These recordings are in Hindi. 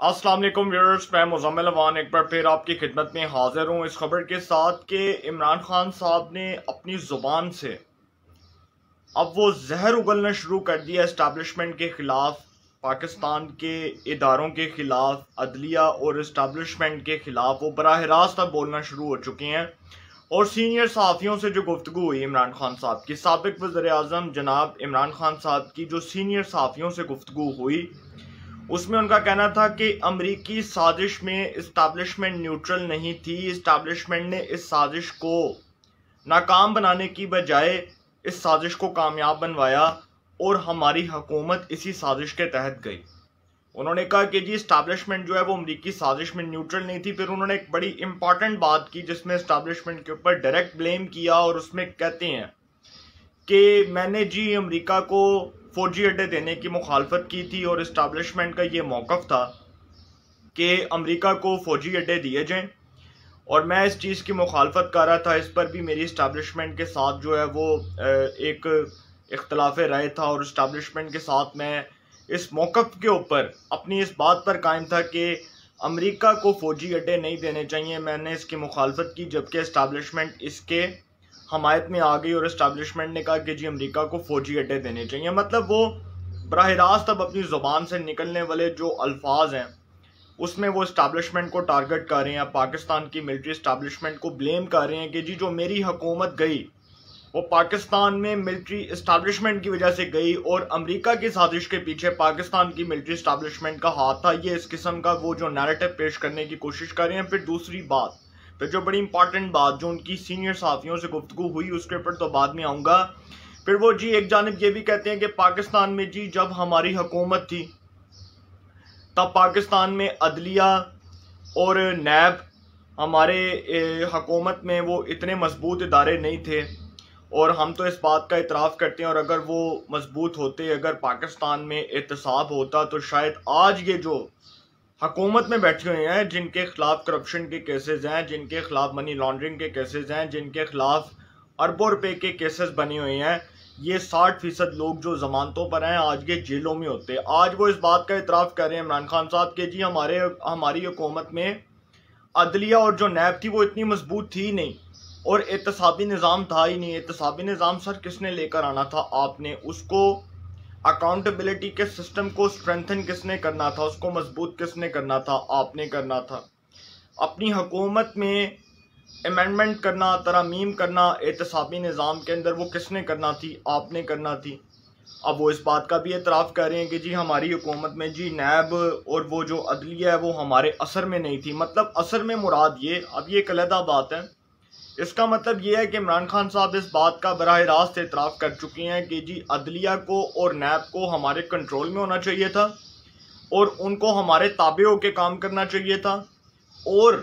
अस्सलाम वालेकुम व्यूअर्स, मैं मुज़म्मिल अवान एक बार फिर आपकी खिदमत में हाजिर हूँ इस खबर के साथ कि इमरान खान साहब ने अपनी ज़ुबान से अब वो जहर उगलना शुरू कर दिया इस्टेब्लिशमेंट के ख़िलाफ़, पाकिस्तान के इदारों के ख़िलाफ़, अदलिया और इस्टेब्लिशमेंट के ख़िलाफ़ वो बराह रास्त अब बोलना शुरू हो चुके हैं। और सीनियर सहाफ़ियों से जो गुफ्तगू हुई इमरान खान साहब की, साबिक़ वज़ीर-ए-आज़म जनाब इमरान खान साहब की जो सीनियर सहाफ़ियों से गुफ्तगू हुई, उसमें उनका कहना था कि अमरीकी साजिश में इस्टेब्लिशमेंट न्यूट्रल नहीं थी। इस्टेब्लिशमेंट ने इस साजिश को नाकाम बनाने की बजाय इस साजिश को कामयाब बनवाया और हमारी हुकूमत इसी साजिश के तहत गई। उन्होंने कहा कि जी इस्टेब्लिशमेंट जो है वो अमरीकी साजिश में न्यूट्रल नहीं थी। फिर उन्होंने एक बड़ी इंपॉर्टेंट बात की जिसमें इस्टेब्लिशमेंट के ऊपर डायरेक्ट ब्लेम किया और उसमें कहते हैं कि मैंने जी अमेरिका को फौजी अड्डे देने की मुखालफत की थी और इस्टेब्लिशमेंट का ये मौक़िफ़ था कि अमेरिका को फौजी अड्डे दिए जाएं और मैं इस चीज़ की मुखालफत कर रहा था। इस पर भी मेरी इस्टेब्लिशमेंट के साथ जो है वो एक इख्तलाफ राय था और इस्टेब्लिशमेंट के साथ मैं इस मौक़िफ़ के ऊपर अपनी इस बात पर कायम था कि अमेरिका को फौजी अड्डे नहीं देने चाहिए। मैंने इसकी मुखालफत की जबकि इस्टेब्लिशमेंट इसके हमायत में आ गई और इस्टेब्लिशमेंट ने कहा कि जी अमेरिका को फौजी अड्डे देने चाहिए। मतलब वो बराह रास्त अब अपनी ज़ुबान से निकलने वाले जो अल्फाज हैं उसमें वो इस्टेब्लिशमेंट को टारगेट कर रहे हैं, पाकिस्तान की मिलिट्री इस्टेब्लिशमेंट को ब्लेम कर रहे हैं कि जी जो मेरी हुकूमत गई वो पाकिस्तान में मिलिट्री इस्टेब्लिशमेंट की वजह से गई और अमेरिका की साजिश के पीछे पाकिस्तान की मिलिट्री इस्टेब्लिशमेंट का हाथ था। ये इस किस्म का वो जो नैरेटिव पेश करने की कोशिश कर रहे हैं। फिर दूसरी बात, फिर जो बड़ी इंपॉर्टेंट बात जो उनकी सीनियर सहाफ़ियों से गुफ्तगू हुई उसके ऊपर तो बाद में आऊँगा। फिर वो जी एक जानिब ये भी कहते हैं कि पाकिस्तान में जी जब हमारी हुकूमत थी तब पाकिस्तान में अदलिया और नैब हमारे हुकूमत में वो इतने मजबूत इदारे नहीं थे और हम तो इस बात का इतराफ़ करते हैं और अगर वो मजबूत होते, अगर पाकिस्तान में एहतसाब होता तो शायद आज ये जो हुकूमत में बैठे हुए हैं जिनके खिलाफ करप्शन के केसेस हैं, जिनके खिलाफ मनी लॉन्ड्रिंग के केसेस हैं, जिनके खिलाफ अरबों रुपए के केसेस बने हुए हैं, ये 60% लोग जो जमानतों पर हैं आज ये जेलों में होते। आज वो इस बात का इतराफ़ कर रहे हैं इमरान खान साहब के जी हमारी हुकूमत में अदलिया और जो नैब थी वो इतनी मजबूत थी नहीं और एहतसाबी निज़ाम था ही नहीं। एहतसाबी निज़ाम सर किसने लेकर आना था? आपने उसको अकाउंटेबिलिटी के सिस्टम को स्ट्रेंथन किसने करना था? उसको मजबूत किसने करना था? आपने करना था। अपनी हुकूमत में अमेंडमेंट करना, तरमीम करना एहतसाबी निज़ाम के अंदर वो किसने करना थी? आपने करना थी। अब वो इस बात का भी एतराफ़ कर रहे हैं कि जी हमारी हुकूमत में जी नैब और वो जो अदलिया है वो हमारे असर में नहीं थी। मतलब असर में मुराद ये, अब ये एक अलहदा बात है। इसका मतलब ये है कि इमरान खान साहब इस बात का बराह रास्त एतराफ़ कर चुके हैं कि जी अदलिया को और नैब को हमारे कंट्रोल में होना चाहिए था और उनको हमारे ताबे होकर काम करना चाहिए था और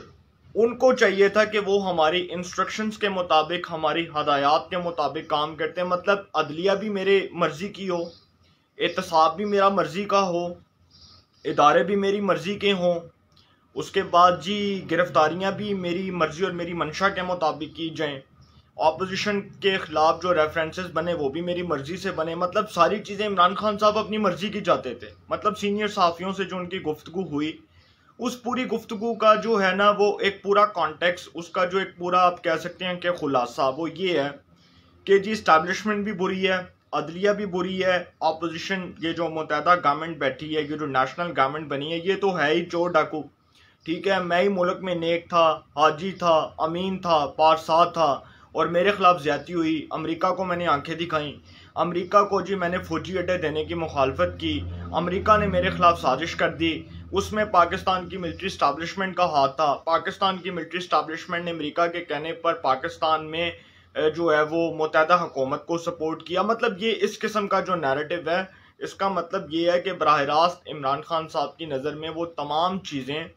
उनको चाहिए था कि वो हमारी इंस्ट्रक्शंस के मुताबिक, हमारी हदायत के मुताबिक काम करते हैं। मतलब अदलिया भी मेरे मर्ज़ी की हो, एहतसाब भी मेरा मर्ज़ी का हो, इदारे भी मेरी मर्ज़ी के हों, उसके बाद जी गिरफ्तारियां भी मेरी मर्ज़ी और मेरी मंशा के मुताबिक की जाएं, ऑपोजिशन के ख़िलाफ़ जो रेफरेंसेस बने वो भी मेरी मर्ज़ी से बने। मतलब सारी चीज़ें इमरान खान साहब अपनी मर्ज़ी की चाहते थे। मतलब सीनियर सहाफ़ियों से जो उनकी गुफ्तगू हुई उस पूरी गुफ्तगू का जो है ना वो एक पूरा कॉन्टेक्स्ट, उसका जो एक पूरा आप कह सकते हैं कि खुलासा वो ये है कि जी इस्टेब्लिशमेंट भी बुरी है, अदलिया भी बुरी है, ऑपोजिशन ये जो मुत्तहदा गवर्नमेंट बैठी है, ये जो नेशनल गवर्नमेंट बनी है, ये तो है ही चोर डाकू। ठीक है, मैं ही मुल्क में नेक था, हाजी था, अमीन था, पारसा था और मेरे खिलाफ ज्यादती हुई। अमेरिका को मैंने आंखें दिखाई, अमेरिका को जी मैंने फौजी अड्डे देने की मुखालफत की, अमेरिका ने मेरे खिलाफ साजिश कर दी, उसमें पाकिस्तान की मिलिट्री इस्टेब्लिशमेंट का हाथ था। पाकिस्तान की मिलिट्री इस्टेब्लिशमेंट ने अमेरिका के कहने पर पाकिस्तान में जो है वो मुत्तहदा हुकूमत को सपोर्ट किया। मतलब ये इस किस्म का जो नैरेटिव है, इसका मतलब ये है कि बराह रास्त इमरान खान साहब की नज़र में वो तमाम चीज़ें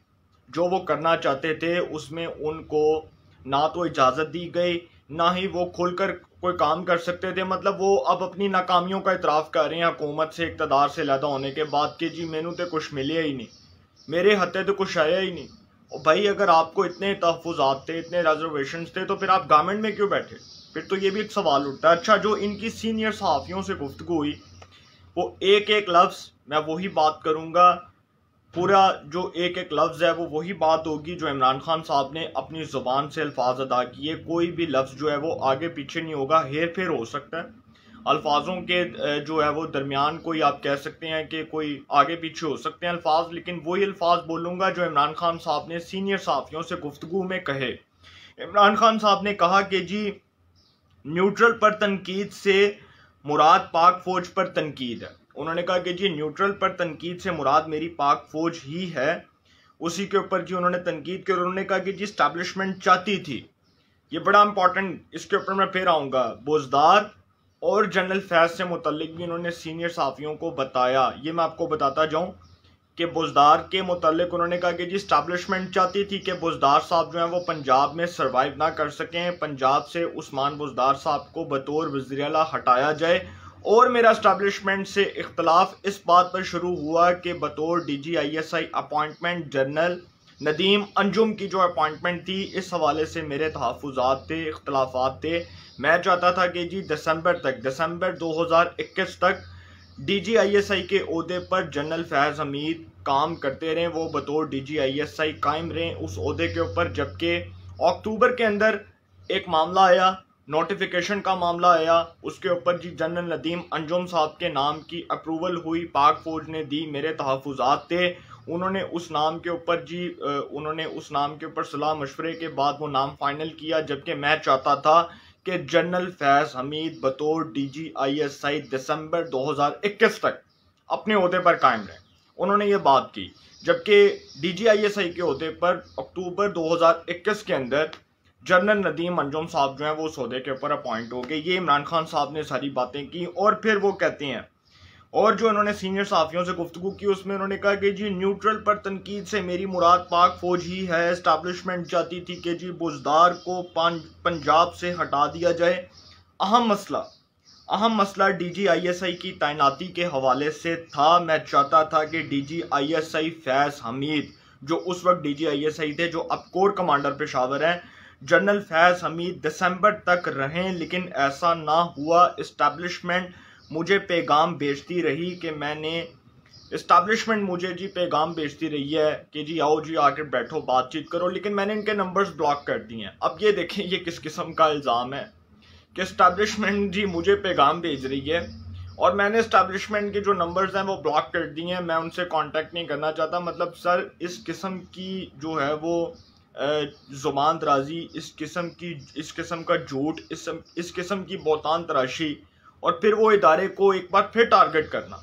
जो वो करना चाहते थे उसमें उनको ना तो इजाज़त दी गई, ना ही वो खुलकर कोई काम कर सकते थे। मतलब वो अब अपनी नाकामियों का इतराफ़ कर रहे हैं हुकूमत से, इक़्तिदार से अलहदा होने के बाद कि जी मैनू तो कुछ मिले ही नहीं, मेरे हत्थे तो कुछ आया ही नहीं। और भाई अगर आपको इतने तहफ़्फ़ुज़ात थे, इतने रिजर्वेशन थे तो फिर आप गवर्नमेंट में क्यों बैठे? फिर तो ये भी एक सवाल उठता है। अच्छा, जो इनकी सीनियर सहाफ़ियों से गुफ्तगू हुई वो एक एक लफ्ज़ मैं वही बात करूँगा पूरा जो एक एक लफ्ज़ है वो वही बात होगी जो इमरान खान साहब ने अपनी ज़ुबान से अल्फाज अदा किए। कोई भी लफ्ज़ जो है वो आगे पीछे नहीं होगा, हेर फेर हो सकता है अल्फाजों के जो है वो दरमियान, कोई आप कह सकते हैं कि कोई आगे पीछे हो सकते हैं अल्फाज, लेकिन वही अल्फाज बोलूँगा जो इमरान खान साहब ने सीनियर सहाफ़ियों से गुफ्तगू में कहे। इमरान खान साहब ने कहा कि जी न्यूट्रल पर तनकीद से मुराद पाक फौज पर तनकीद है। उन्होंने कहा कि जी न्यूट्रल पर तनकीद से मुराद मेरी पाक फौज ही है, उसी के ऊपर जी उन्होंने तनकीद की। और उन्होंने कहा कि जी इस्टेब्लिशमेंट चाहती थी, ये बड़ा इंपॉर्टेंट, इसके ऊपर मैं फिर आऊँगा, बुज़दार और जनरल फैज़ से मुतल्लिक भी उन्होंने सीनियर सहाफ़ियों को बताया। ये मैं आपको बताता जाऊँ कि बुज़दार के मुतालिक उन्होंने कहा कि जी इस्टेब्लिशमेंट चाहती थी कि बुज़दार साहब जो हैं वो पंजाब में सर्वाइव ना कर सकें, पंजाब से उस्मान बुज़दार साहब को बतौर वज़ीर आला हटाया जाए। और मेरा इस्टेब्लिशमेंट से इख्तलाफ इस बात पर शुरू हुआ कि बतौर DGISI appointment general Nadeem Anjum की जो अपॉइंटमेंट थी, इस हवाले से मेरे तहफ़्फ़ुज़ात थे, इख्तलाफात थे। मैं चाहता था कि जी दिसंबर 2021 तक DGISI के ओहदे पर जनरल फैज़ हमीद काम करते रहें, वो बतौर DGISI कायम रहें उस ओहदे के ऊपर। जबकि अक्टूबर के अंदर एक मामला आया, नोटिफिकेशन का मामला आया, उसके ऊपर जी जनरल नदीम अंजुम साहब के नाम की अप्रूवल हुई, पाक फौज ने दी, मेरे तहफ़्फ़ुज़ात थे। उन्होंने उस नाम के ऊपर सलाह मशवरे के बाद वो नाम फाइनल किया। जबकि मैं चाहता था कि जनरल फैज़ हमीद बतौर DGISI दिसंबर 2021 तक अपने ओहदे पर कायम रहे, उन्होंने ये बात की। जबकि DGISI के ओहदे पर अक्टूबर 2021 के अंदर जनरल नदीम अंजुम साहब जो हैं वो उस ओहदे के ऊपर अपॉइंट हो गए। ये इमरान खान साहब ने सारी बातें की। और फिर वो कहते हैं, और जो उन्होंने सीनियर सहाफ़ियों से गुफ्तगू की उसमें उन्होंने कहा कि जी न्यूट्रल पर तनकीद से मेरी मुराद पाक फौज ही है। इस्टेब्लिशमेंट चाहती थी कि जी बुज़दार को पंजाब से हटा दिया जाए। अहम मसला DGISI की तैनाती के हवाले से था। मैं चाहता था कि DGISI फैज़ हमीद, जो उस वक्त DGISI थे, जो अब कोर कमांडर पेशावर हैं, जनरल फैज़ हमीद दिसंबर तक रहें, लेकिन ऐसा ना हुआ। इस्टेब्लिशमेंट मुझे पैगाम भेजती रही कि मुझे जी पैगाम भेजती रही है कि जी आओ जी आकर बैठो बातचीत करो, लेकिन मैंने इनके नंबर्स ब्लॉक कर दिए हैं। अब ये देखें ये किस किस्म का इल्ज़ाम है कि इस्टेब्लिशमेंट जी मुझे पैगाम भेज रही है और मैंने इस्टेब्लिशमेंट के जो नंबर्स हैं वो ब्लॉक कर दिए हैं, मैं उनसे कांटेक्ट नहीं करना चाहता। मतलब सर इस किस्म की जो है वो ज़ुबान दराजी, इस किस्म का झूठ, इस किस्म की बौतान तराशी, और फिर वो इदारे को एक बार फिर टारगेट करना।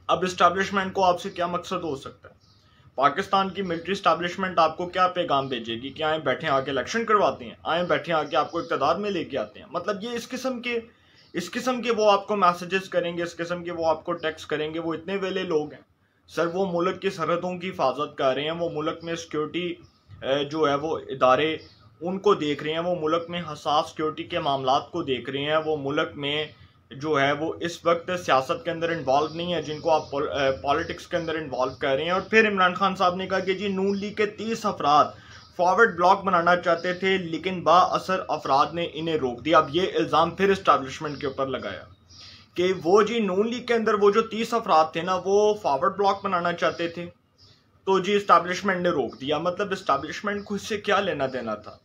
अब इस्टेब्लिशमेंट को आपसे क्या मकसद हो सकता है? पाकिस्तान की मिलिट्री इस्टेब्लिशमेंट आपको क्या पैगाम भेजेगी कि आए बैठे आके इलेक्शन करवाते हैं, आए बैठे आके आपको इक़्तिदार में लेके आते हैं? मतलब ये इस किस्म के वो आपको मैसेजेस करेंगे, इस किस्म के वो आपको टेक्स्ट करेंगे। वो इतने वेले लोग हैं सर, वो मुल्क की सरहदों की हिफाजत कर रहे हैं, वो मुल्क में सिक्योरिटी जो है वो इदारे उनको देख रहे हैं, वो मुल्क में हसास सिक्योरिटी के मामलात को देख रहे हैं, वो मुल्क में जो है वो इस वक्त सियासत के अंदर इन्वॉल्व नहीं है, जिनको आप पॉलिटिक्स के अंदर इन्वॉल्व कर रहे हैं। और फिर इमरान खान साहब ने कहा कि जी नून लीग के 30 अफराद फॉरवर्ड ब्लॉक बनाना चाहते थे, लेकिन बाअसर अफराद ने इन्हें रोक दिया। अब ये इल्ज़ाम फिर इस्टेब्लिशमेंट के ऊपर लगाया कि वो जी नून लीग के अंदर वो जो 30 अफराद थे ना, वो फॉरवर्ड ब्लॉक बनाना चाहते थे, तो जी इस्टेब्लिशमेंट ने रोक दिया। मतलब इस्टेब्लिशमेंट को इससे क्या लेना देना था?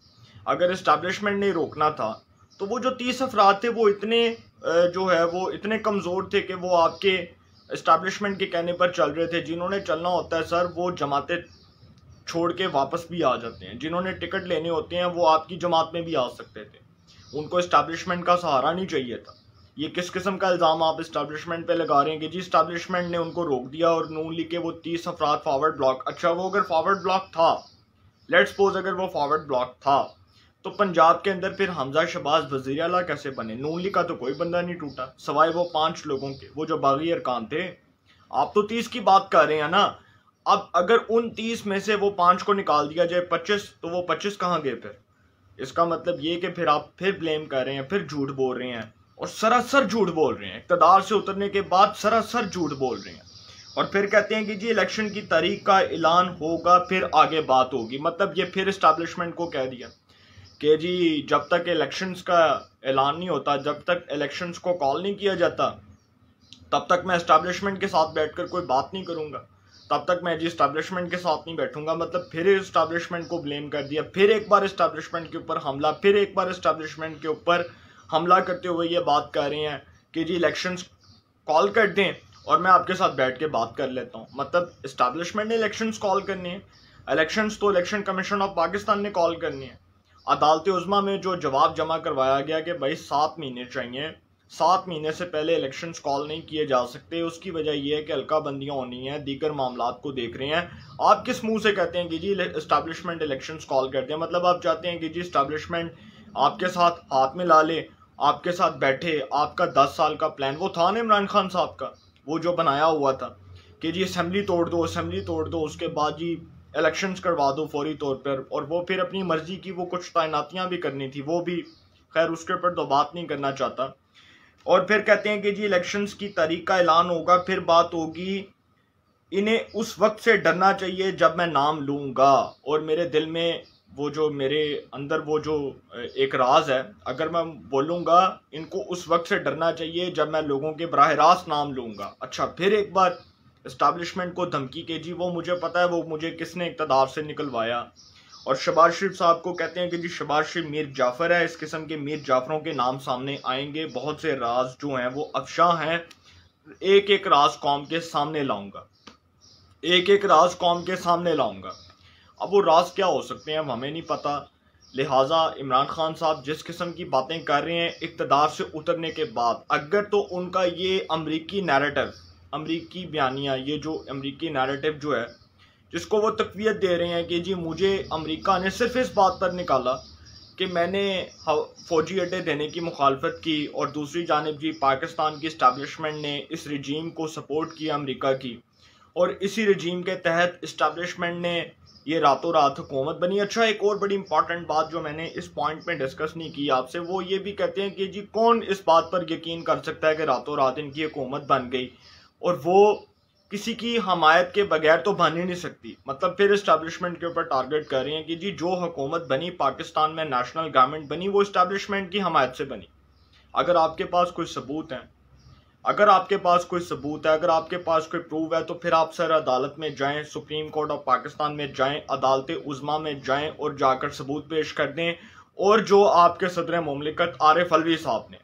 अगर इस्टेब्लिशमेंट ने रोकना था तो वो जो 30 अफराद थे वो इतने जो है वो इतने कमज़ोर थे कि वो आपके इस्टेब्लिशमेंट के कहने पर चल रहे थे। जिन्होंने चलना होता है सर वो जमातें छोड़ के वापस भी आ जाते हैं, जिन्होंने टिकट लेने होते हैं वो आपकी जमात में भी आ सकते थे, उनको इस्टेब्लिशमेंट का सहारा नहीं चाहिए था। ये किस किस्म का इल्ज़ाम आप इस्टेब्लिशमेंट पे लगा रहे हैं कि जी इस्टेब्लिशमेंट ने उनको रोक दिया और नून लीग के वो 30 अफराद फॉरवर्ड ब्लॉक। अच्छा वो अगर फॉरवर्ड ब्लॉक था, लेट्स सपोज अगर वो फॉरवर्ड ब्लॉक था, तो पंजाब के अंदर फिर हमजा शहबाज वज़ीर आला कैसे बने? नून लीग का तो कोई बंदा नहीं टूटा सवाए वो 5 लोगों के, वो जो बागी अरकान थे। आप तो 30 की बात कर रहे हैं ना। अब अगर उन 30 में से वो 5 को निकाल दिया जाए 25, तो वो 25 कहाँ गए फिर? इसका मतलब ये कि फिर आप फिर ब्लेम कर रहे हैं, फिर झूठ बोल रहे हैं और सरासर झूठ बोल रहे हैं। इक़्तिदार से उतरने के बाद सरासर झूठ बोल रहे हैं और फिर कहते हैं कि जी इलेक्शन की तारीख का ऐलान होगा फिर आगे बात होगी। मतलब ये फिर इस्टेब्लिशमेंट को कह दिया कि जी जब तक इलेक्शंस का ऐलान नहीं होता, जब तक इलेक्शंस को कॉल नहीं किया जाता, तब तक मैं इस्टेब्लिशमेंट के साथ बैठकर कोई बात नहीं करूंगा, तब तक मैं जी इस्टेब्लिशमेंट के साथ नहीं बैठूंगा। मतलब फिर इस्टेब्लिशमेंट को ब्लेम कर दिया, फिर एक बार इस्टेब्लिशमेंट के ऊपर हमला, फिर एक बार इस्टेब्लिशमेंट के ऊपर हमला करते हुए ये बात कर रहे हैं कि जी इलेक्शंस कॉल कर दें और मैं आपके साथ बैठ के बात कर लेता हूँ। मतलब इस्टेब्लिशमेंट ने इलेक्शंस कॉल करनी है, इलेक्शंस तो इलेक्शन कमीशन ऑफ पाकिस्तान ने कॉल करनी है। अदालत उज़्मा में जो जवाब जमा करवाया गया कि भाई 7 महीने चाहिए, 7 महीने से पहले इलेक्शंस कॉल नहीं किए जा सकते, उसकी वजह यह है कि हल्का बंदियाँ होनी है, दीगर मामलात को देख रहे हैं। आप किस मुंह से कहते हैं कि जी इस्टेब्लिशमेंट इलेक्शंस कॉल करते हैं? मतलब आप चाहते हैं कि जी इस्टेब्लिशमेंट आपके साथ हाथ में ला ले, आपके साथ बैठे, आपका 10 साल का प्लान वो था ना इमरान खान साहब का, वो जो बनाया हुआ था कि जी असेंबली तोड़ दो, असेंबली तोड़ दो, उसके बाद जी इलेक्शंस करवा दो फौरी तौर पर, और वो फिर अपनी मर्जी की वो कुछ तैनातियां भी करनी थी, वो भी खैर उसके ऊपर तो बात नहीं करना चाहता। और फिर कहते हैं कि जी इलेक्शंस की तारीख का ऐलान होगा, फिर बात होगी, इन्हें उस वक्त से डरना चाहिए जब मैं नाम लूँगा। और मेरे दिल में वो जो मेरे अंदर वो जो एक राज है, अगर मैं बोलूँगा इनको उस वक्त से डरना चाहिए जब मैं लोगों के बराह रास्त नाम लूँगा। अच्छा, फिर एक बार इस्टेब्लिशमेंट को धमकी के जी वो मुझे पता है वो मुझे किसने इक़्तिदार से निकलवाया। और शहबाज शरीफ साहब को कहते हैं कि जी शहबाज शरीफ मीर जाफ़र है, इस किस्म के मीर जाफ़रों के नाम सामने आएंगे, बहुत से राज जो हैं वो अफशा हैं, एक एक राज कौम के सामने लाऊंगा, एक एक राज कौम के सामने लाऊंगा। अब वो राज क्या हो सकते हैं हमें नहीं पता। लिहाजा इमरान खान साहब जिस किस्म की बातें कर रहे हैं इक़्तिदार से उतरने के बाद, अगर तो उनका ये अमरीकी नैरेटिव, अमरीकी बयानिया, ये जो अमरीकी नैरेटिव जो है जिसको वो तक़वियत दे रहे हैं कि जी मुझे अमेरिका ने सिर्फ इस बात पर निकाला कि मैंने फ़ौजी अड्डे देने की मुखालफत की, और दूसरी जानिब जी पाकिस्तान की इस्टेब्लिशमेंट ने इस रजीम को सपोर्ट किया अमेरिका की, और इसी रजीम के तहत इस्टेब्लिशमेंट ने ये रातों रात हुकूमत बनी। अच्छा, एक और बड़ी इंपॉर्टेंट बात जो मैंने इस पॉइंट में डिस्कस नहीं की आपसे, वो ये भी कहते हैं कि जी कौन इस बात पर यकीन कर सकता है कि रातों रात इनकी हुकूमत बन गई, और वो किसी की हमायत के बगैर तो बन ही नहीं सकती। मतलब फिर इस्टेब्लिशमेंट के ऊपर टारगेट कर रहे हैं कि जी जो हुकूमत बनी पाकिस्तान में, नेशनल गवर्नमेंट बनी, वो इस्टेब्लिशमेंट की हमायत से बनी। अगर आपके पास कोई सबूत है, अगर आपके पास कोई सबूत है, अगर आपके पास कोई प्रूफ है, तो फिर आप सर अदालत में जाएं, सुप्रीम कोर्ट ऑफ पाकिस्तान में जाएं, अदालत उज़्मा में जाएं और जाकर सबूत पेश कर दें। और जो आपके सदर मुमलिकत आरिफ अलवी साहब ने,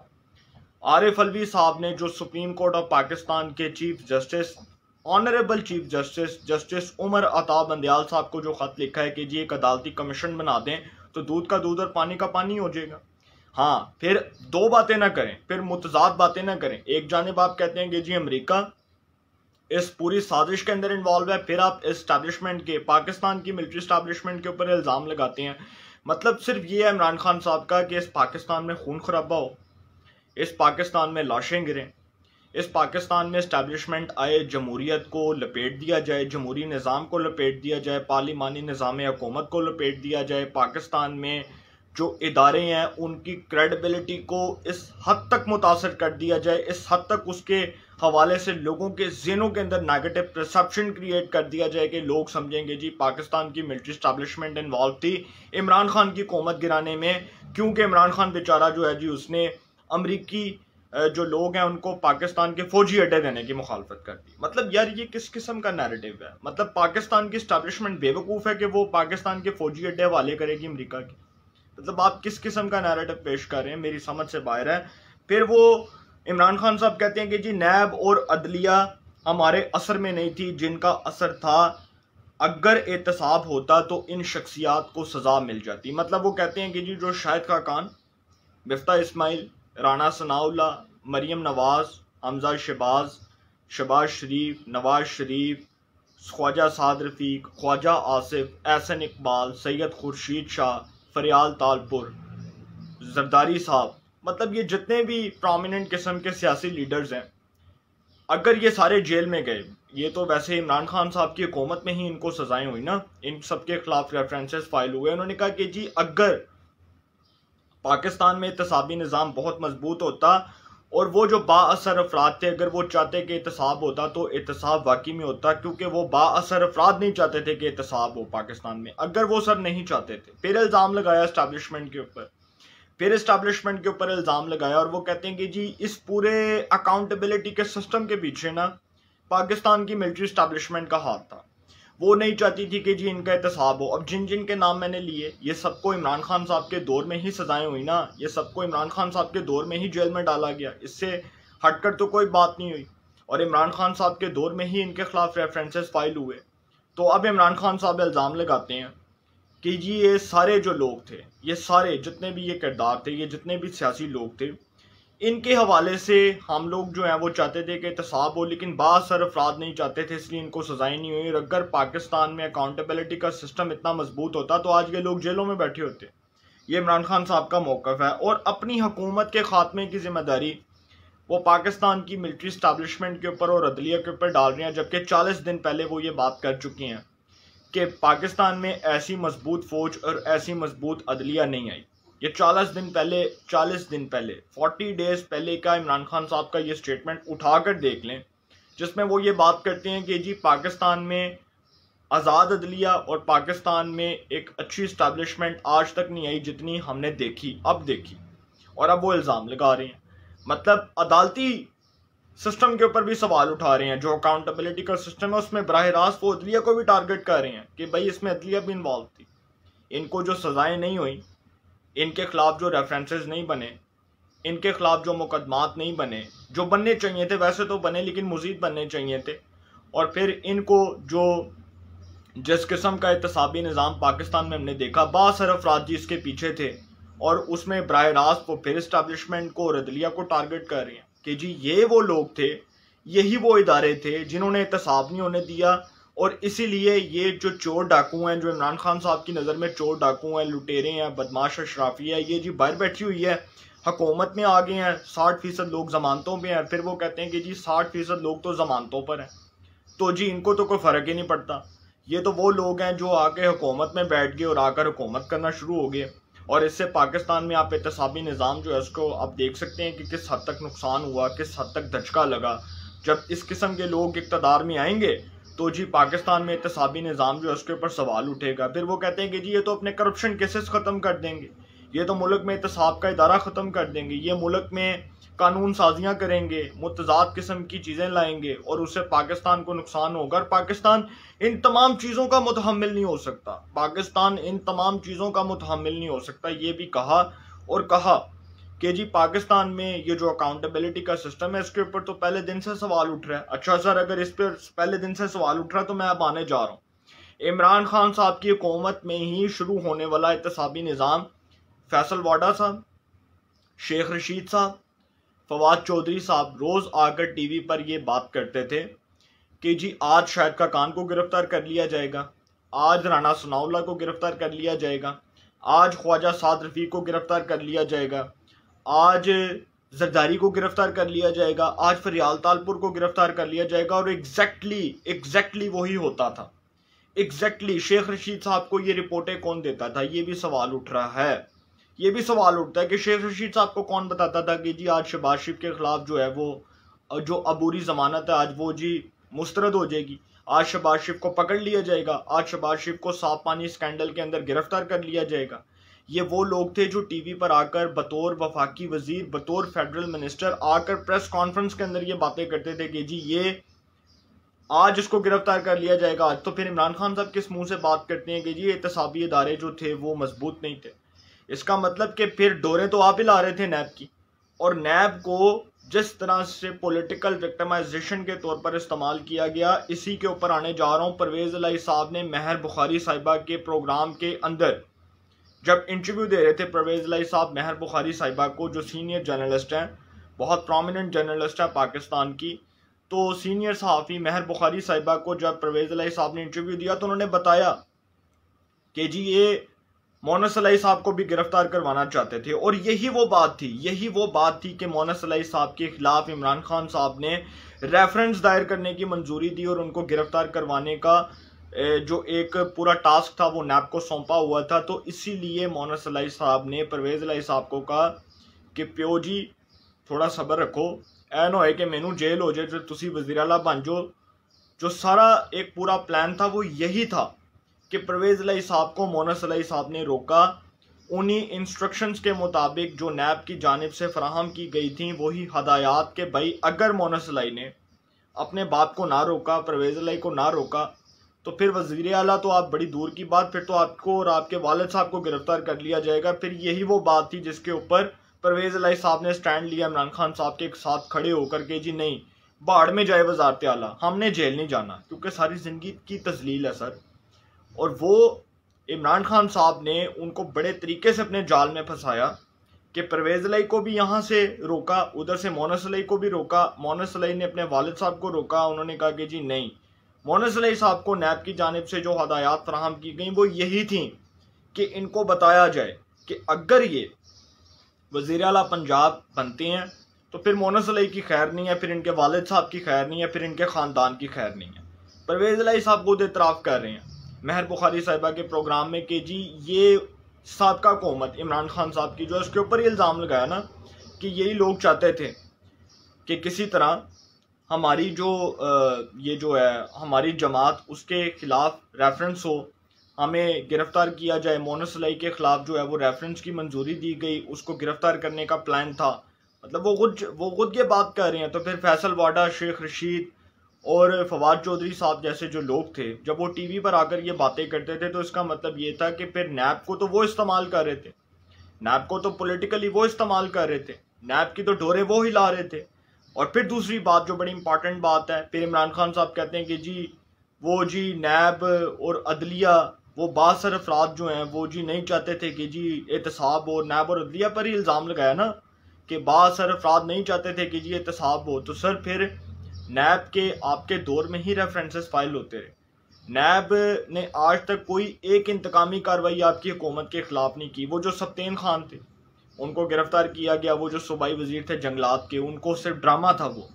आरिफ अलवी साहब ने जो सुप्रीम कोर्ट ऑफ पाकिस्तान के chief justice, honourable chief justice justice Umar Ata Bandial साहब को जो ख़त लिखा है कि जी एक अदालती कमीशन बना दें तो दूध का दूध और पानी का पानी हो जाएगा। हाँ, फिर दो बातें ना करें, फिर मुतजाद बातें ना करें। एक जानिब आप कहते हैं कि जी अमेरिका इस पूरी साजिश के अंदर इन्वॉल्व है, फिर आप इस्टेब्लिशमेंट के, पाकिस्तान की मिलिट्री इस्टेब्लिशमेंट के ऊपर इल्ज़ाम लगाते हैं। मतलब सिर्फ ये है इमरान खान साहब का कि इस पाकिस्तान में खून खराबा हो, इस पाकिस्तान में लाशें गिरें, इस पाकिस्तान में इस्टेब्लिशमेंट आए, जमहूरियत को लपेट दिया जाए, जमहूरी निज़ाम को लपेट दिया जाए, पार्लिमानी निज़ाम हुकूमत को लपेट दिया जाए, पाकिस्तान में जो इदारे हैं उनकी क्रेडिबिलिटी को इस हद तक मुतासर कर दिया जाए, इस हद तक उसके हवाले से लोगों के ज़हनों के अंदर नेगेटिव परसेप्शन क्रिएट कर दिया जाए कि लोग समझेंगे जी पाकिस्तान की मिलिट्री इस्टेब्लिशमेंट इन्वॉल्व थी इमरान खान की हुकूमत गिराने में, क्योंकि इमरान खान बेचारा जो है जी उसने अमरीकी जो लोग हैं उनको पाकिस्तान के फौजी अड्डे देने की मुखालफत कर दी। मतलब यार ये किस किस्म का नैरेटिव है? मतलब पाकिस्तान की इस्टेब्लिशमेंट बेवकूफ़ है कि वो पाकिस्तान के फौजी अड्डे हवाले करेगी अमेरिका के? मतलब आप किस किस्म का नैरेटिव पेश कर रहे हैं, मेरी समझ से बाहर है। फिर वो इमरान खान साहब कहते हैं कि जी नैब और अदलिया हमारे असर में नहीं थी, जिनका असर था, अगर एहतसाब होता तो इन शख्सियात को सज़ा मिल जाती। मतलब वो कहते हैं कि जी जो शाहिद खाकान, मिफ्ता इस्माइल, राना सनाउल्ला, मरियम नवाज, हमजा शहबाज, शहबाज शरीफ, नवाज शरीफ, ख्वाजा साद रफ़ीक, ख्वाजा आसिफ, एहसन इकबाल, सैयद खुर्शीद शाह, फरियाल तालपुर, जरदारी साहब, मतलब ये जितने भी प्रोमिनेंट किस्म के सियासी लीडर्स हैं, अगर ये सारे जेल में गए, ये तो वैसे इमरान खान साहब की हुकूमत में ही इनको सजाएं हुई ना, इन सब के खिलाफ रेफरेंसेस फाइल हुए। उन्होंने कहा कि जी अगर पाकिस्तान में एहतसाबी निज़ाम बहुत मजबूत होता और वो जो बाअसर अफराद थे, अगर वो चाहते कि एहतसाब होता तो एहतसाब वाकई में होता, क्योंकि वो बाअसर अफराद नहीं चाहते थे कि एहतसाब हो पाकिस्तान में, अगर वो सर नहीं चाहते थे। फिर इल्ज़ाम लगाया इस्टेब्लिशमेंट के ऊपर, फिर इस्टेब्लिशमेंट के ऊपर इल्ज़ाम लगाया, और वो कहते हैं कि जी इस पूरे अकाउंटेबिलिटी के सिस्टम के पीछे ना पाकिस्तान की मिलिट्री स्टैब्लिशमेंट का हाथ था। वो नहीं चाहती थी कि जी इनका एहतसाब हो। अब जिन जिन के नाम मैंने लिए, ये सबको इमरान खान साहब के दौर में ही सजाएं हुई ना, ये सबको इमरान खान साहब के दौर में ही जेल में डाला गया, इससे हटकर तो कोई बात नहीं हुई। और इमरान खान साहब के दौर में ही इनके खिलाफ रेफरेंसेस फाइल हुए। तो अब इमरान खान साहब इल्ज़ाम लगाते हैं कि जी ये सारे जो लोग थे, ये सारे जितने भी ये किरदार थे, ये जितने भी सियासी लोग थे, इनके हवाले से हम लोग जो हैं वो चाहते थे कि एहतसाब हो, लेकिन बाद सर अफराद नहीं चाहते थे, इसलिए इनको सजाएं नहीं हुई। अगर पाकिस्तान में अकाउंटेबिलिटी का सिस्टम इतना मजबूत होता तो आज ये लोग जेलों में बैठे होते। ये इमरान खान साहब का मौक़िफ़ है और अपनी हुकूमत के खात्मे की जिम्मेदारी वो पाकिस्तान की मिलिट्री स्टैब्लिशमेंट के ऊपर और अदलिया के ऊपर डाल रहे हैं, जबकि 40 दिन पहले वो ये बात कर चुके हैं कि पाकिस्तान में ऐसी मजबूत फ़ौज और ऐसी मजबूत अदलिया नहीं आई। ये 40 दिन पहले 40 डेज़ पहले का इमरान खान साहब का ये स्टेटमेंट उठाकर देख लें, जिसमें वो ये बात करते हैं कि जी पाकिस्तान में आज़ाद अदलिया और पाकिस्तान में एक अच्छी इस्टेब्लिशमेंट आज तक नहीं आई जितनी हमने देखी, अब देखी। और अब वो इल्ज़ाम लगा रहे हैं, मतलब अदालती सिस्टम के ऊपर भी सवाल उठा रहे हैं। जो अकाउंटेबिलिटी का सिस्टम है उसमें बराह रास्त वो अदलिया को भी टारगेट कर रहे हैं कि भाई इसमें अदलिया भी इन्वॉल्व थी। इनको जो सज़ाएं नहीं हुई, इनके खिलाफ जो रेफरेंसेस नहीं बने, इनके खिलाफ जो मुकदमात नहीं बने, जो बनने चाहिए थे, वैसे तो बने लेकिन मज़ीद बनने चाहिए थे। और फिर इनको जो जिस किस्म का एहतसाबी निज़ाम पाकिस्तान में हमने देखा, बासर अफराद जी इसके पीछे थे और उसमें बराह रास्त वो फिर इस्टेब्लिशमेंट को और अदलिया को टारगेट कर रहे हैं कि जी ये वो लोग थे, यही वो इदारे थे जिन्होंने एहतसाब नहीं होने दिया। और इसीलिए ये जो चोर डाकू हैं, जो इमरान खान साहब की नज़र में चोर डाकू हैं, लुटेरे हैं, बदमाश अशराफी है, ये जी बाहर बैठी हुई है, हुकूमत में आ गए हैं। 60% लोग जमानतों पे हैं। फिर वो कहते हैं कि जी 60% लोग तो जमानतों पर हैं, तो जी इनको तो कोई फ़र्क ही नहीं पड़ता। ये तो वो लोग हैं जो आके हुकूमत में बैठ गए और आकर हुकूमत करना शुरू हो गए। और इससे पाकिस्तान में आप एहतसाबी निज़ाम जो है उसको आप देख सकते हैं कि किस हद तक नुकसान हुआ, किस हद तक धचका लगा। जब इस किस्म के लोग इक़्तिदार में आएंगे तो जी पाकिस्तान में एहतसाबी निज़ाम जो है उसके ऊपर सवाल उठेगा। फिर वो कहते हैं कि जी ये तो अपने करप्शन केसेस ख़त्म कर देंगे, ये तो मुल्क में एहतसाब का इदारा ख़त्म कर देंगे, ये मुल्क में कानून साजियाँ करेंगे, मुतज़ाद किस्म की चीज़ें लाएंगे और उससे पाकिस्तान को नुकसान होगा। और पाकिस्तान इन तमाम चीज़ों का मुतहम्मिल नहीं हो सकता, पाकिस्तान इन तमाम चीज़ों का मुतहम्मिल नहीं हो सकता। ये भी कहा और कहा कि जी पाकिस्तान में ये जो अकाउंटेबिलिटी का सिस्टम है इसके ऊपर तो पहले दिन से सवाल उठ रहा है। अच्छा सर, अगर इस पर पहले दिन से सवाल उठ रहा है तो मैं अब आने जा रहा हूँ। इमरान खान साहब की हुकूमत में ही शुरू होने वाला एहतसाबी निज़ाम, फैसल वाडा साहब, शेख रशीद साहब, फवाद चौधरी साहब रोज़ आकर टीवी पर ये बात करते थे कि जी आज शाहिद खाकान को गिरफ्तार कर लिया जाएगा, आज राना सनाउल्लाह को गिरफ्तार कर लिया जाएगा, आज ख्वाजा साद रफ़ीक को गिरफ्तार कर लिया जाएगा, आज जरदारी को गिरफ्तार कर लिया जाएगा, आज फरियाल तालपुर को गिरफ्तार कर लिया जाएगा। और एग्जैक्टली वही होता था। एग्जैक्टली शेख रशीद साहब को ये रिपोर्टें कौन देता था, ये भी सवाल उठ रहा है। ये भी सवाल उठता है कि शेख रशीद साहब को कौन बताता था कि जी आज शहबाज शरीफ के खिलाफ जो है वो जो अबूरी जमानत है आज वो जी मुस्तरद हो जाएगी, आज शहबाज शरीफ को पकड़ लिया जाएगा, आज शहबाज शरीफ को साफ पानी स्कैंडल के अंदर गिरफ्तार कर लिया जाएगा। ये वो लोग थे जो टीवी पर आकर बतौर वफाकी वजीर, बतौर फेडरल मिनिस्टर आकर प्रेस कॉन्फ्रेंस के अंदर ये बातें करते थे कि जी ये आज इसको गिरफ्तार कर लिया जाएगा। आज तो फिर इमरान खान साहब किस मुंह से बात करते हैं कि जी एहतसाबी इदारे जो थे वो मजबूत नहीं थे। इसका मतलब कि फिर डोरे तो आप ही ला रहे थे नैब की, और नैब को जिस तरह से पॉलिटिकल विक्टिमाइजेशन के तौर पर इस्तेमाल किया गया, इसी के ऊपर आने जा रहा हूँ। परवेज़ इलाही साहब ने महर बुखारी साहिबा के प्रोग्राम के अंदर जब इंटरव्यू दे रहे थे, परवेज़ इलाही साहब महर बुखारी साहिबा को, जो सीनियर जर्नलिस्ट हैं, बहुत प्रोमिनेंट जर्नलिस्ट है पाकिस्तान की, तो सीनियर सहाफ़ी महर बुखारी साहिबा को जब परवेज़ इलाही साहब ने इंटरव्यू दिया तो उन्होंने बताया कि जी ये मोनस इलाही साहब को भी गिरफ्तार करवाना चाहते थे। और यही वो बात थी कि मोनस इलाही साहब के खिलाफ इमरान खान साहब ने रेफरेंस दायर करने की मंजूरी दी और उनको गिरफ्तार करवाने का जो एक पूरा टास्क था वो नैब को सौंपा हुआ था। तो इसीलिए मोनस इलाही साहब ने परवेज़ इलाही साहब को कहा कि प्यो जी थोड़ा सब्र रखो, ऐ ना होए कि मैनू जेल हो जाए जो तुसी वज़ीर आला बन जाओ। जो सारा एक पूरा प्लान था वो यही था कि परवेज़ इलाही साहब को मोनस इलाही साहब ने रोका। उन्हीं इंस्ट्रक्शंस के मुताबिक जो नैब की जानिब से फराहम की गई थी वही हदायत के भाई अगर मोनस इलाही ने अपने बाप को ना रोका, परवेज़ इलाही को ना रोका, तो फिर वज़ीर आला तो आप बड़ी दूर की बात, फिर तो आपको और आपके वालिद साहब को गिरफ्तार कर लिया जाएगा। फिर यही वो बात थी जिसके ऊपर परवेज़ इलाही साहब ने स्टैंड लिया इमरान खान साहब के साथ खड़े होकर के, जी नहीं बाढ़ में जाए वज़ारत आला, हमने जेल नहीं जाना, क्योंकि सारी ज़िंदगी की तजलील है सर। और वो इमरान खान साहब ने उनको बड़े तरीके से अपने जाल में फंसाया कि परवेज़ इलाही को भी यहाँ से रोका, उधर से मोनस इलाही को भी रोका। मोनस इलाही ने अपने वालिद साहब को रोका, उन्होंने कहा कि जी नहीं, मोनस इलाही साहब को नैब की जानिब से जो हदायत फराहम की गई वो यही थी कि इनको बताया जाए कि अगर ये वज़ीर आला पंजाब बनते हैं तो फिर मोनस इलाही की खैर नहीं है, फिर इनके वालिद साहब की खैर नहीं है, फिर इनके ख़ानदान की खैर नहीं है। परवेज़ इलाही साहब खुद इतराफ़ कर रहे हैं महर बुखारी साहिबा के प्रोग्राम में कि जी ये साबका हुकूमत इमरान खान साहब की जो है उसके ऊपर ये इल्ज़ाम लगाया ना कि यही लोग चाहते थे कि किसी तरह हमारी ये जो है हमारी जमात उसके ख़िलाफ़ रेफरेंस हो, हमें गिरफ़्तार किया जाए। मोनस इलाही के ख़िलाफ़ जो है वो रेफरेंस की मंजूरी दी गई, उसको गिरफ़्तार करने का प्लान था। मतलब वो खुद ये बात कर रहे हैं। तो फिर फैसल वाडा, शेख रशीद और फवाद चौधरी साहब जैसे जो लोग थे, जब वो टीवी पर आकर ये बातें करते थे तो इसका मतलब ये था कि फिर नैब को तो वो इस्तेमाल कर रहे थे, नैब को तो पॉलिटिकली वो इस्तेमाल कर रहे थे, नैब की तो डोरे वो हिला रहे थे। और फिर दूसरी बात जो बड़ी इंपॉर्टेंट बात है, फिर इमरान खान साहब कहते हैं कि जी नैब और अदलिया वो बासर अफराद जो हैं वो जी नहीं चाहते थे कि जी एहतसाब हो। नैब और अदलिया पर ही इल्ज़ाम लगाया ना कि बासर अफराद नहीं चाहते थे कि जी एहतसाब हो। तो सर फिर नैब के आपके दौर में ही रेफरेंसेस फाइल होते रहे। नैब ने आज तक कोई एक इंतकामी कार्रवाई आपकी हुकूमत के ख़िलाफ़ नहीं की। वो जो सब्तैन खान थे उनको गिरफ़्तार किया गया, वो जो सूबाई वज़ीर थे जंगलात के, उनको सिर्फ ड्रामा था, वो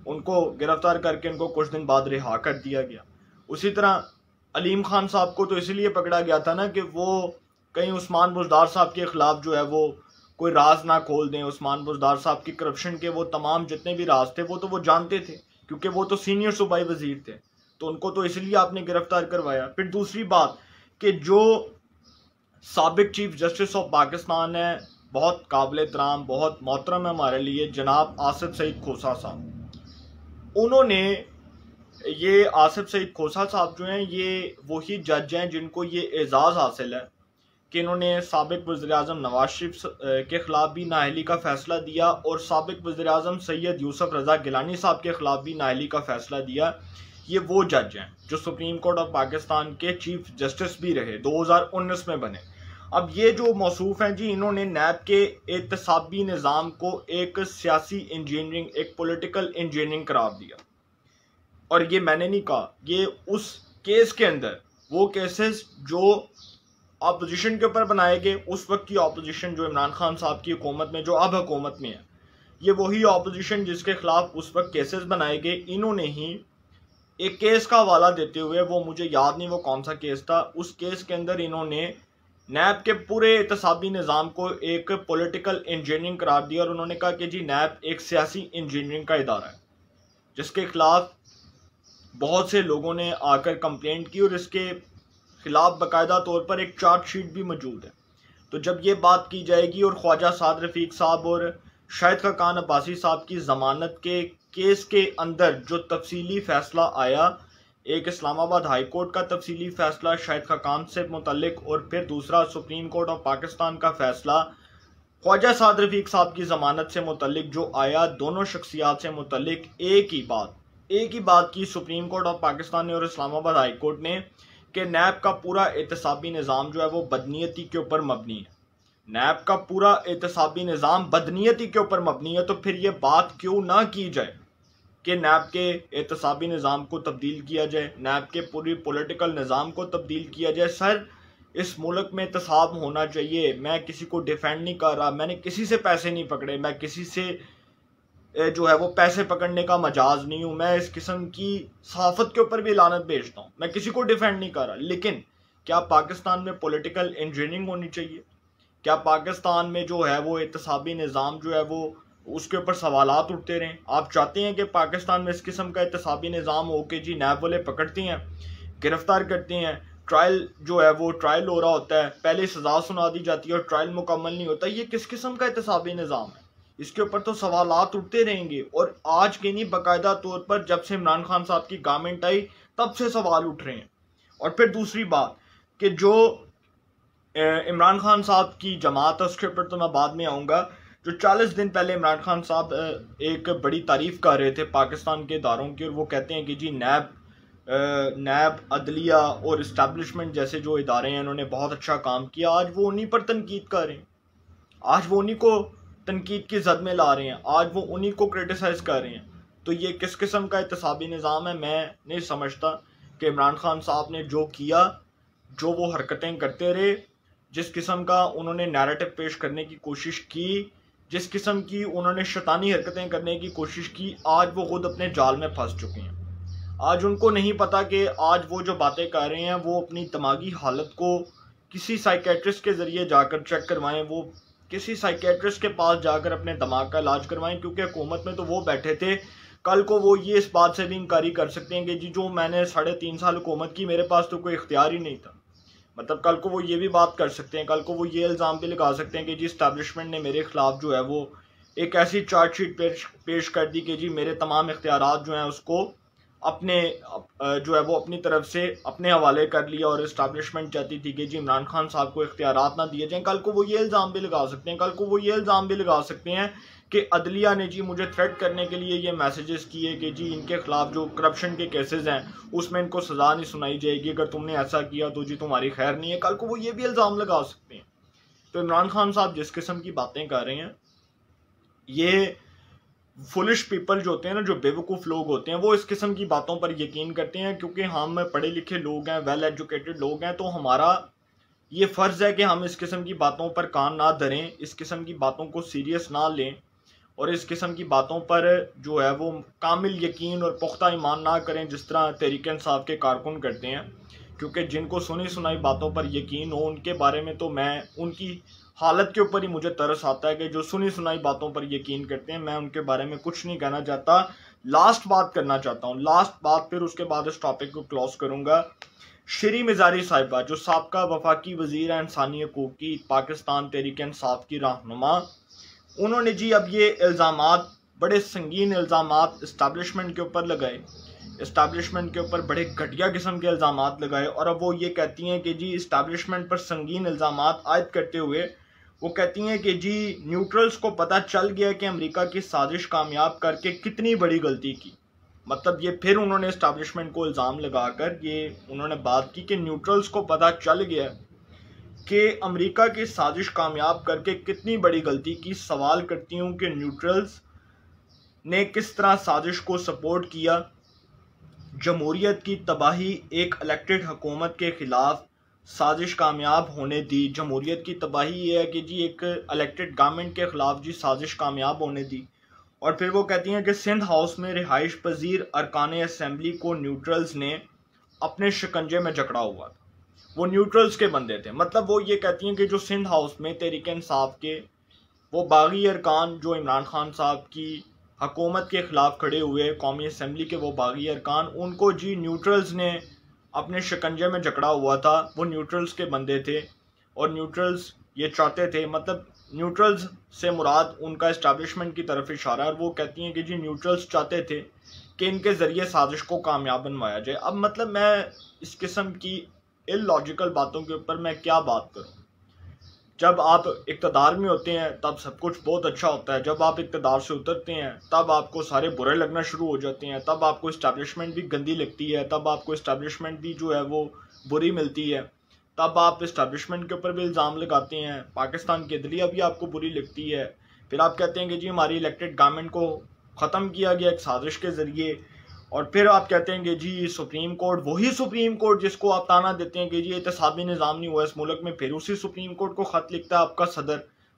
उनको गिरफ़्तार करके उनको कुछ दिन बाद रिहा कर दिया गया। उसी तरह अलीम खान साहब को तो इसलिए पकड़ा गया था ना कि वो कहीं उस्मान बुज़दार साहब के ख़िलाफ़ जो है वो कोई राज ना खोल दें। उस्मान बुज़दार साहब की करप्शन के वो तमाम जितने भी राज थे वो तो वो जानते थे, क्योंकि वो तो सीनियर सूबाई वज़ीर थे, तो उनको तो इसलिए आपने गिरफ़्तार करवाया। फिर दूसरी बात कि जो साबिक चीफ जस्टिस ऑफ पाकिस्तान है, बहुत काबिल एहतराम, बहुत मोहतरम है हमारे लिए, जनाब आसिफ सईद खोसा साहब, उन्होंने ये आसिफ सईद खोसा साहब जो हैं ये वही जज हैं जिनको ये एजाज़ हासिल है कि इन्होंने साबिक वज़ीर-ए-आज़म नवाज शरीफ के ख़िलाफ़ भी नाअहली का फ़ैसला दिया और साबिक वज़ीर-ए-आज़म सैयद यूसुफ रज़ा गिलानी साहब के ख़िलाफ़ भी नाअहली का फ़ैसला दिया। ये वो जज हैं जो सुप्रीम कोर्ट ऑफ पाकिस्तान के चीफ जस्टिस भी रहे, 2019 में बने। अब ये जो मौसूफ़ हैं जी, इन्होंने नैब के एहतसाबी निज़ाम को एक सियासी इंजीनियरिंग, एक पॉलिटिकल इंजीनियरिंग करार दिया। और ये मैंने नहीं कहा, ये उस केस के अंदर वो केसेस जो अपोजिशन के ऊपर बनाए गए, उस वक्त की अपोजिशन जो इमरान खान साहब की हुकूमत में, जो अब हुकूमत में है, ये वही अपोजिशन जिसके खिलाफ उस वक्त केसेस बनाए गए, इन्होंने ही एक केस का हवाला देते हुए, वो मुझे याद नहीं वो कौन सा केस था, उस केस के अंदर इन्होंने नैब के पूरे एहतसाबी निज़ाम को एक पॉलिटिकल इंजीनियरिंग करार दिया और उन्होंने कहा कि जी नैब एक सियासी इंजीनियरिंग का इदारा है जिसके खिलाफ बहुत से लोगों ने आकर कंप्लेंट की और इसके खिलाफ बाकायदा तौर पर एक चार्जशीट भी मौजूद है। तो जब ये बात की जाएगी और ख्वाजा साद रफ़ीक साहब और शाहिद खाकान अब्बासी साहब की ज़मानत के केस के अंदर जो तफसीली फ़ैसला आया, एक इस्लामाबाद हाई कोर्ट का तफसीली फ़ैसला शाहिद खाकान से मुतल्लिक और फिर दूसरा सुप्रीम कोर्ट ऑफ पाकिस्तान का फ़ैसला ख्वाजा साद रफ़ीक साहब की ज़मानत से मुतल्लिक जो आया, दोनों शख्सियात से मुतल्लिक एक ही बात की सुप्रीम कोर्ट ऑफ पाकिस्तान ने और इस्लामाबाद हाई कोर्ट ने कि नैब का पूरा एहतसाबी निज़ाम जो है वो बदनीयती के ऊपर मबनी है। नैब का पूरा एहतसाबी निज़ाम बदनीयती के ऊपर मबनी है, तो फिर ये बात क्यों ना की जाए कि नैब के एहतसाबी निज़ाम को तब्दील किया जाए, नैब के पूरी पॉलिटिकल निज़ाम को तब्दील किया जाए। सर इस मुल्क में एहतसाब होना चाहिए। मैं किसी को डिफेंड नहीं कर रहा, मैंने किसी से पैसे नहीं पकड़े, मैं किसी से जो है वो पैसे पकड़ने का मजाज नहीं हूँ, मैं इस किस्म की सहाफ़त के ऊपर भी लानत भेजता हूँ, मैं किसी को डिफेंड नहीं कर रहा। लेकिन क्या पाकिस्तान में पॉलिटिकल इंजीनियरिंग होनी चाहिए? क्या पाकिस्तान में जो है वो एहतसाबी निज़ाम जो है वो उसके ऊपर सवालात उठते रहें? आप चाहते हैं कि पाकिस्तान में इस किस्म का एहतसाबी निज़ाम हो कि जी नैब वाले पकड़ते हैं, गिरफ्तार करते हैं, ट्रायल जो है वो ट्रायल हो रहा होता है, पहले सज़ा सुना दी जाती है और ट्रायल मुकम्मल नहीं होता। ये किस किस्म का एहतसाबी निज़ाम है? इसके ऊपर तो सवालात उठते रहेंगे, और आज के नहीं, बाकायदा तौर पर जब से इमरान खान साहब की गवर्नमेंट आई तब से सवाल उठ रहे हैं। और फिर दूसरी बात कि जो इमरान खान साहब की जमात है उसके ऊपर तो मैं बाद में आऊँगा। जो 40 दिन पहले इमरान खान साहब एक बड़ी तारीफ कर रहे थे पाकिस्तान के इदारों की, और वो कहते हैं कि जी नैब, अदलिया और इस्टेब्लिशमेंट जैसे जो इदारे हैं उन्होंने बहुत अच्छा काम किया। आज वो उन्हीं पर तनकीद कर रहे हैं, आज वो उन्हीं को तनकीद की जद में ला रहे हैं, आज वो उन्हीं को क्रिटिसाइज कर रहे हैं। तो ये किस किस्म का एहतसाबी निज़ाम है? मैं नहीं समझता कि इमरान खान साहब ने जो किया, जो वो हरकतें करते रहे, जिस किस्म का उन्होंने नैरेटिव पेश करने की कोशिश की, जिस किस्म की उन्होंने शैतानी हरकतें करने की कोशिश की, आज वो खुद अपने जाल में फंस चुके हैं। आज उनको नहीं पता कि आज वो जो बातें कर रहे हैं वो अपनी दिमागी हालत को किसी साइकेट्रिस्ट के ज़रिए जाकर चेक करवाएं, वो किसी साइकेट्रिस्ट के पास जाकर अपने दिमाग का इलाज करवाएं, क्योंकि हुकूमत में तो वो बैठे थे, कल को वो ये इस बात से भी इंकारी कर सकते हैं कि जी जो मैंने 3.5 साल हुकूमत की, मेरे पास तो कोई इख्तियार ही नहीं था। मतलब कल को वो ये भी बात कर सकते हैं, कल को वो ये इल्ज़ाम भी लगा सकते हैं कि जी इस्टेब्लिशमेंट ने मेरे खिलाफ जो है वो एक ऐसी चार्जशीट पेश कर दी कि जी मेरे तमाम इख्तियारात जो हैं उसको अपने जो है वो अपनी तरफ से अपने हवाले कर लिया, और इस्टेब्लिशमेंट चाहती थी कि जी इमरान खान साहब को इख्तियारात ना दिए जाएं। कल को वो ये इल्ज़ाम भी लगा सकते हैं, कल को वो ये इल्ज़ाम भी लगा सकते हैं कि अदलिया ने जी मुझे थ्रेट करने के लिए ये मैसेजेस किए कि जी इनके खिलाफ जो करप्शन के केसेस हैं उसमें इनको सज़ा नहीं सुनाई जाएगी, अगर तुमने ऐसा किया तो जी तुम्हारी खैर नहीं है। कल को वो ये भी इल्ज़ाम लगा सकते हैं। तो इमरान खान साहब जिस किस्म की बातें कर रहे हैं, ये फुलिश पीपल जो होते हैं ना, जो बेवकूफ़ लोग होते हैं, वो इस किस्म की बातों पर यकीन करते हैं। क्योंकि हम पढ़े लिखे लोग हैं, वेल एजुकेटेड लोग हैं, तो हमारा ये फ़र्ज़ है कि हम इस किस्म की बातों पर कान ना धरें, इस किस्म की बातों को सीरियस ना लें, और इस किस्म की बातों पर जो है वो कामिल यकीन और पुख्ता ईमान ना करें जिस तरह तहरीक इंसाफ के कारकुन करते हैं। क्योंकि जिनको सुनी सुनाई बातों पर यकीन हो, उनके बारे में तो मैं उनकी हालत के ऊपर ही मुझे तरस आता है कि जो सुनी सुनाई बातों पर यकीन करते हैं। मैं उनके बारे में कुछ नहीं कहना चाहता। लास्ट बात करना चाहता हूँ, लास्ट बात, फिर उसके बाद इस टॉपिक को क्लोज करूँगा। शरी मिजारी साहिबा जो साबका वफाकी वज़ीर है इंसानी हकूक़ की, पाकिस्तान तहरीक इंसाफ की रहनुमा, उन्होंने जी अब ये इल्ज़ामात, बड़े संगीन इल्ज़ामात इस्टेब्लिशमेंट के ऊपर लगाए, इस्टेब्लिशमेंट के ऊपर बड़े घटिया किस्म के इल्ज़ामात लगाए, और अब वो ये कहती हैं कि जी इस्टेब्लिशमेंट पर संगीन इल्ज़ामात आयद करते हुए वो कहती हैं कि जी न्यूट्रल्स को पता चल गया कि अमेरिका की साजिश कामयाब करके कितनी बड़ी गलती की। मतलब ये फिर उन्होंने इस्टेब्लिशमेंट को इल्ज़ाम लगाकर ये उन्होंने बात की कि न्यूट्रल्स को पता चल गया कि अमेरिका की साजिश कामयाब करके कितनी बड़ी गलती की। सवाल करती हूँ कि न्यूट्रल्स ने किस तरह साजिश को सपोर्ट किया, जमहूरियत की तबाही एक इलेक्टेड हुकूमत के ख़िलाफ़ साजिश कामयाब होने दी। जमहूरियत की तबाही ये है कि जी एक इलेक्टेड गवर्नमेंट के ख़िलाफ़ जी साजिश कामयाब होने दी। और फिर वो कहती हैं कि सिंध हाउस में रिहाइश पजीर अरकान असम्बली को न्यूट्रल्स ने अपने शिकंजे में जकड़ा हुआ था, वो न्यूट्रल्स के बंदे थे। मतलब वो ये कहती हैं कि जो सिंध हाउस में तहरीक इंसाफ के वो बागी अरकान जो इमरान खान साहब की हुकूमत के ख़िलाफ़ खड़े हुए, कौमी असम्बली के वो बागी अरकान, उनको जी न्यूट्रल्स ने अपने शिकंजे में जकड़ा हुआ था। वो न्यूट्रल्स के बंदे थे, और न्यूट्रल्स ये चाहते थे, मतलब न्यूट्रल्स से मुराद उनका इस्टेब्लिशमेंट की तरफ इशारा है। और वो कहती हैं कि जी न्यूट्रल्स चाहते थे कि इनके ज़रिए साजिश को कामयाब बनवाया जाए। अब मतलब मैं इस किस्म की इलॉजिकल बातों के ऊपर मैं क्या बात करूं? जब आप इक़्तिदार में होते हैं तब सब कुछ बहुत अच्छा होता है, जब आप इक़्तिदार से उतरते हैं तब आपको सारे बुरे लगना शुरू हो जाते हैं, तब आपको इस्टेब्लिशमेंट भी गंदी लगती है, तब आपको इस्टेब्लिशमेंट भी जो है वो बुरी मिलती है, तब आप इस्टेब्लिशमेंट के ऊपर भी इल्ज़ाम लगाते हैं, पाकिस्तान की अदलिया भी आपको बुरी लगती है। फिर आप कहते हैं कि जी हमारी इलेक्टेड गवर्नमेंट को ख़त्म किया गया एक साजिश के ज़रिए, और फिर आप कहते हैं कि जी सुप्रीम कोर्ट, वही सुप्रीम कोर्ट जिसको आप ताना देते हैं कि जी एहतसाबी निज़ाम नहीं हुआ इस मुल्क में, फिर उसी सुप्रीम कोर्ट को ख़त लिखता है आपका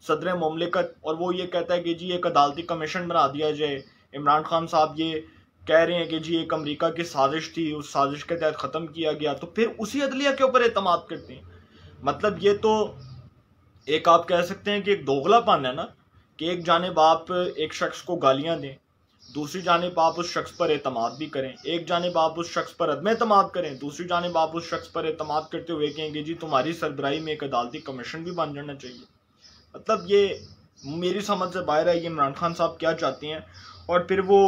सदर मुमलिकत, और वो ये कहता है कि जी एक अदालती कमीशन बना दिया जाए। इमरान खान साहब ये कह रहे हैं कि जी एक अमेरिका की साजिश थी, उस साजिश के तहत ख़त्म किया गया, तो फिर उसी अदलिया के ऊपर एतमाद करते हैं। मतलब ये तो एक आप कह सकते हैं कि एक दोगलापन है ना, कि एक जानिब आप एक शख्स को गालियाँ दें, दूसरी जानिब आप उस शख्स पर एतमाद भी करें, एक जानिब आप उस शख्स पर अदम एतमाद करें, दूसरी जानिब आप उस शख्स पर एतमाद करते हुए कहेंगे जी तुम्हारी सरबराही में एक अदालती कमीशन भी बन जाना चाहिए। मतलब ये मेरी समझ से बाहर है ये इमरान खान साहब क्या चाहते हैं। और फिर वो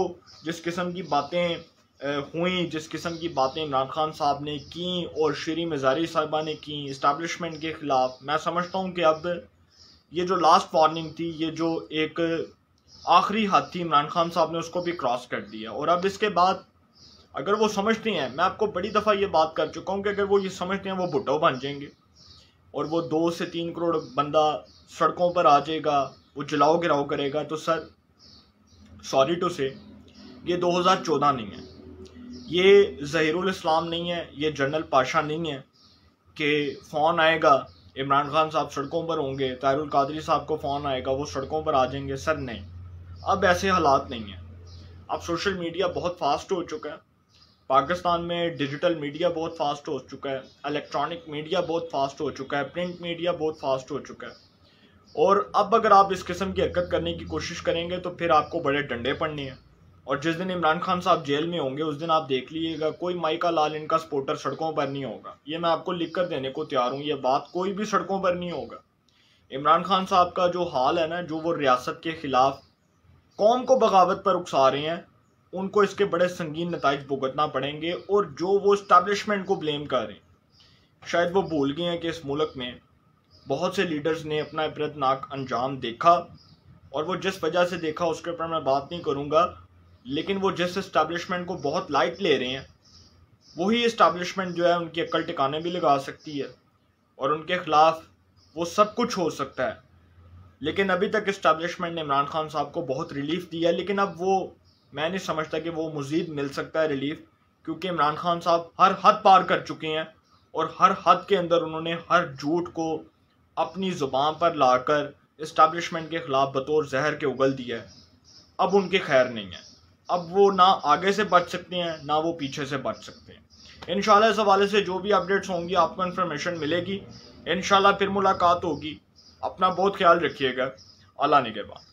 जिस किस्म की बातें हुई, जिस किस्म की बातें इमरान खान साहब ने की और शीरी मज़ारी साहिबा ने की इस्टेब्लिशमेंट के ख़िलाफ़, मैं समझता हूँ कि अब ये जो लास्ट वार्निंग थी, ये जो एक आखिरी हद थी, इमरान खान साहब ने उसको भी क्रॉस कर दिया। और अब इसके बाद अगर वो समझते हैं, मैं आपको बड़ी दफ़ा ये बात कर चुका हूँ कि अगर वो ये समझते हैं वो भुट्टो बन जाएंगे और वो 2 से 3 करोड़ बंदा सड़कों पर आ जाएगा, वो जलाओ गिराओ करेगा, तो सर सॉरी टू से ये 2014 नहीं है, ये ज़हीरुल इस्लाम नहीं है, ये जनरल पाशा नहीं है कि फ़ोन आएगा इमरान खान साहब सड़कों पर होंगे, ताहिरुल कादरी साहब को फ़ोन आएगा वो सड़कों पर आ जाएंगे। सर नहीं, अब ऐसे हालात नहीं हैं। अब सोशल मीडिया बहुत फास्ट हो चुका है, पाकिस्तान में डिजिटल मीडिया बहुत फास्ट हो चुका है, इलेक्ट्रॉनिक मीडिया बहुत फास्ट हो चुका है, प्रिंट मीडिया बहुत फास्ट हो चुका है। और अब अगर आप इस किस्म की हरकत करने की कोशिश करेंगे तो फिर आपको बड़े डंडे पड़ने हैं। और जिस दिन इमरान खान साहब जेल में होंगे उस दिन आप देख लीजिएगा कोई माइका लाल इनका सपोर्टर सड़कों पर नहीं होगा। ये मैं आपको लिख कर देने को तैयार हूँ, ये बात कोई भी सड़कों पर नहीं होगा। इमरान खान साहब का जो हाल है ना, जो वो रियासत के खिलाफ कौम को बगावत पर उकसा रहे हैं, उनको इसके बड़े संगीन नताइज भुगतना पड़ेंगे। और जो वो इस्टेब्लिशमेंट को ब्लेम कर रहे हैं, शायद वो भूल गए हैं कि इस मुल्क में बहुत से लीडर्स ने अपना इबरतनाक अंजाम देखा, और वो जिस वजह से देखा उसके ऊपर मैं बात नहीं करूँगा, लेकिन वो जिस इस्टेब्लिशमेंट को बहुत लाइट ले रहे हैं, वही इस्टेब्लिशमेंट जो है उनकी अक्ल टिकाने भी लगा सकती है और उनके खिलाफ वो सब कुछ हो सकता है। लेकिन अभी तक इस्टेब्लिशमेंट ने इमरान खान साहब को बहुत रिलीफ दिया, लेकिन अब वो मैं नहीं समझता कि वो मज़ीद मिल सकता है रिलीफ, क्योंकि इमरान खान साहब हर हद पार कर चुके हैं और हर हद के अंदर उन्होंने हर झूठ को अपनी ज़ुबान पर लाकर इस्टेब्लिशमेंट के ख़िलाफ़ बतौर जहर के उगल दिया है। अब उनके खैर नहीं है, अब वो ना आगे से बच सकते हैं ना वो पीछे से बच सकते हैं। इंशाल्लाह इस हवाले से जो भी अपडेट्स होंगी आपको इन्फॉर्मेशन मिलेगी। इंशाल्लाह फिर मुलाकात होगी। अपना बहुत ख्याल रखिएगा। अल्लाह निगहबान।